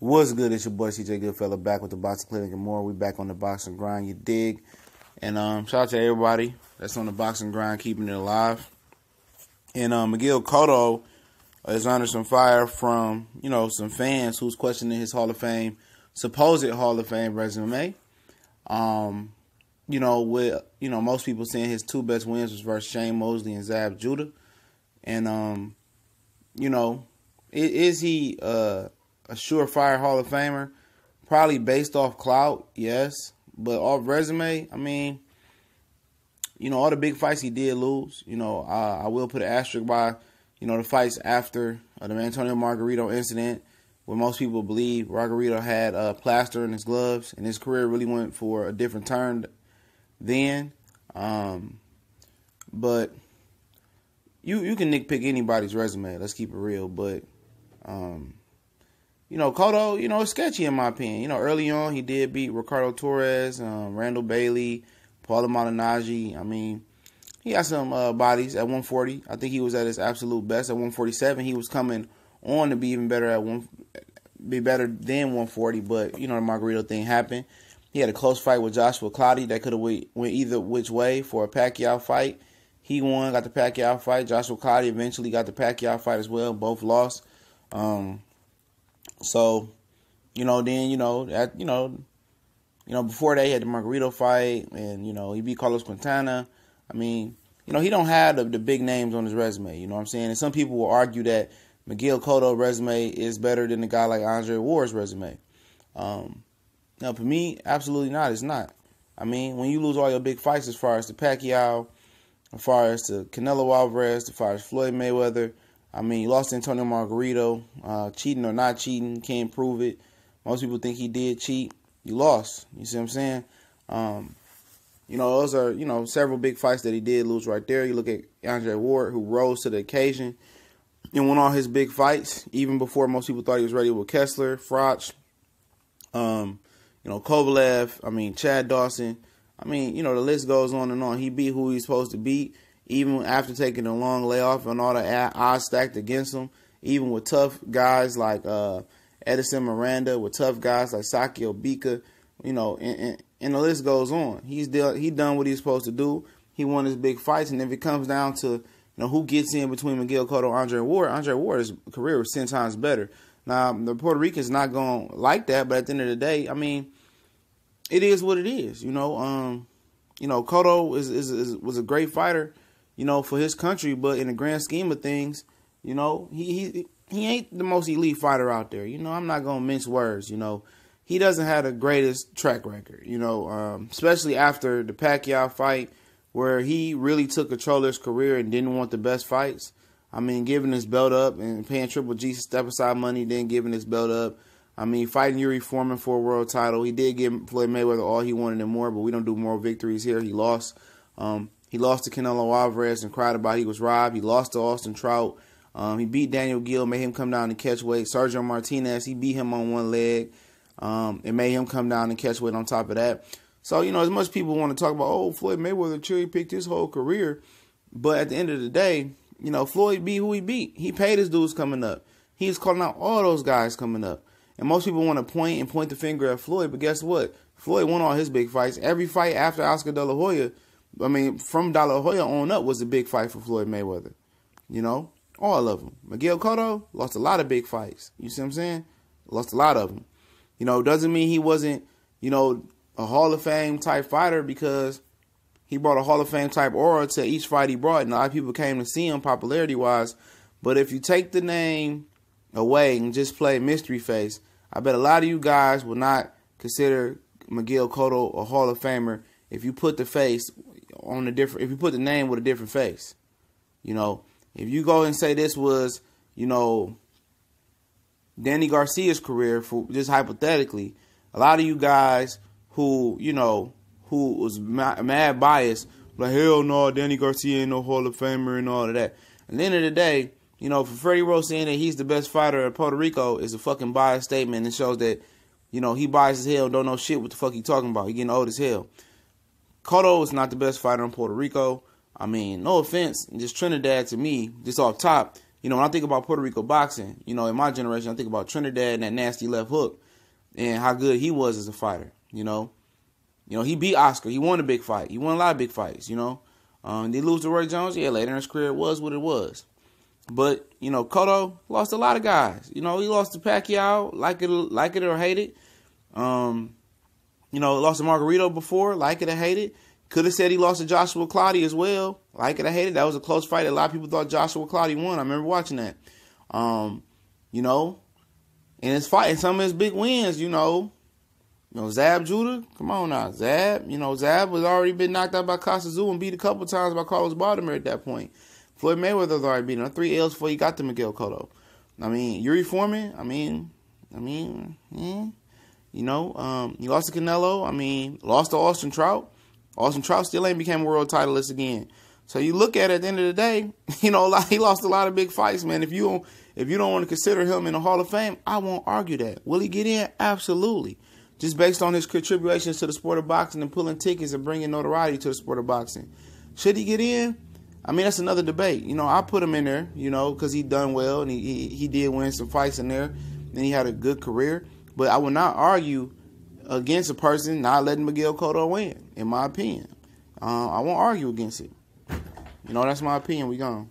What's good? It's your boy CJ Goodfella back with the Boxing Clinic and more. We back on the boxing grind, you dig? And shout out to everybody that's on the boxing grind, keeping it alive. And Miguel Cotto is under some fire from some fans who's questioning his supposed Hall of Fame resume. With most people saying his two best wins was versus Shane Mosley and Zab Judah. And is he a surefire Hall of Famer? Probably based off clout, yes. But off resume, I mean, all the big fights he did lose. I will put an asterisk by, the fights after the Antonio Margarito incident, where most people believe Margarito had a plaster in his gloves, and his career really went for a different turn then. But you can nitpick anybody's resume. Let's keep it real. But Cotto, it's sketchy in my opinion. Early on he did beat Ricardo Torres, Randall Bailey, Paulo Malignaggi. I mean, he got some bodies at 140. I think he was at his absolute best at 147. He was coming on to be even better be better than 140. But the Margarito thing happened. He had a close fight with Joshua Clottey that could have went either which way for a Pacquiao fight. He won, got the Pacquiao fight. Joshua Clottey eventually got the Pacquiao fight as well. Both lost. Before that he had the Margarito fight, and he beat Carlos Quintana. I mean, he don't have the big names on his resume. You know what I'm saying? And some people will argue that Miguel Cotto's resume is better than a guy like Andre Ward's resume. Now, for me, absolutely not. It's not. I mean, when you lose all your big fights, as far as the Pacquiao, as far as the Canelo Alvarez, as far as Floyd Mayweather, I mean, you lost to Antonio Margarito, cheating or not cheating, can't prove it. Most people think he did cheat. You lost. You see what I'm saying? Those are, several big fights that he did lose right there. You look at Andre Ward, who rose to the occasion and won all his big fights, even before most people thought he was ready with Kessler, Froch, Kovalev, Chad Dawson. The list goes on and on. He beat who he's supposed to beat, even after taking a long layoff and all the odds stacked against him, even with tough guys like Edison Miranda, with tough guys like Sakio Bika, and the list goes on. He done what he's supposed to do. He won his big fights, and if it comes down to who gets in between Miguel Cotto and Andre Ward's career was 10 times better. Now, the Puerto Ricans not going to like that, but at the end of the day, I mean, it is what it is. Cotto was a great fighter, for his country, but in the grand scheme of things, he ain't the most elite fighter out there. I'm not going to mince words. He doesn't have the greatest track record, especially after the Pacquiao fight, where he really took control of his career and didn't want the best fights. Giving his belt up and paying Triple G step-aside money, then giving his belt up. Fighting Yuri Foreman for a world title. He did give Floyd Mayweather all he wanted and more, but we don't do moral victories here. He lost. He lost to Canelo Alvarez and cried about he was robbed. He lost to Austin Trout. He beat Daniel Gill, made him come down and catch weight. Sergio Martinez, he beat him on one leg. It made him come down and catch weight on top of that. So, as much people want to talk about, Floyd Mayweather cherry-picked his whole career, but at the end of the day, Floyd beat who he beat. He paid his dues coming up. He was calling out all those guys coming up. And most people want to point the finger at Floyd, but guess what? Floyd won all his big fights. Every fight after Oscar De La Hoya, from De La Hoya on up, was a big fight for Floyd Mayweather. All of them. Miguel Cotto lost a lot of big fights. You see what I'm saying? Lost a lot of them. Doesn't mean he wasn't, a Hall of Fame type fighter, because he brought a Hall of Fame type aura to each fight he brought, and a lot of people came to see him popularity-wise. But if you take the name away and just play mystery face, I bet a lot of you guys will not consider Miguel Cotto a Hall of Famer if you put the face on if you put the name with a different face. If you go and say this was, Danny Garcia's career, for just hypothetically, a lot of you guys who was mad biased, like, hell no, Danny Garcia ain't no Hall of Famer and all of that. At the end of the day, for Freddie Rose saying that he's the best fighter in Puerto Rico is a fucking biased statement, and shows that, he biased as hell, don't know shit what the fuck he talking about. He getting old as hell. Cotto is not the best fighter in Puerto Rico. No offense, just Trinidad to me, just off top, You know, when I think about Puerto Rico boxing, you know, in my generation, I think about Trinidad and that nasty left hook and how good he was as a fighter, you know. You know, he beat Oscar. He won a big fight. He won a lot of big fights, you know. Did he lose to Roy Jones? Yeah, later in his career, it was what it was. But, you know, Cotto lost a lot of guys. You know, he lost to Pacquiao, like it or hate it. You know, lost to Margarito before, like it or hate it. Could have said he lost to Joshua Clottey as well, like it or hate it. That was a close fight. A lot of people thought Joshua Clottey won. I remember watching that. You know, and his fight, and some of his big wins, you know, Zab Judah, come on now, Zab. You know, Zab was already been knocked out by Costa and beat a couple times by Carlos Baldomir at that point. Floyd Mayweather was already beaten on 3 L's before he got to Miguel Cotto. I mean, Yuri Foreman, you know, he lost to Canelo. I mean, lost to Austin Trout. Austin Trout still ain't became a world titleist again. So you look at it at the end of the day, you know, he lost a lot of big fights, man. If you don't want to consider him in the Hall of Fame, I won't argue that. Will he get in? Absolutely. Just based on his contributions to the sport of boxing and pulling tickets and bringing notoriety to the sport of boxing. Should he get in? I mean, that's another debate. You know, I put him in there, you know, because he done well and he did win some fights in there. And he had a good career. But I will not argue against a person not letting Miguel Cotto win, in my opinion. I won't argue against it. You know, that's my opinion. We gone.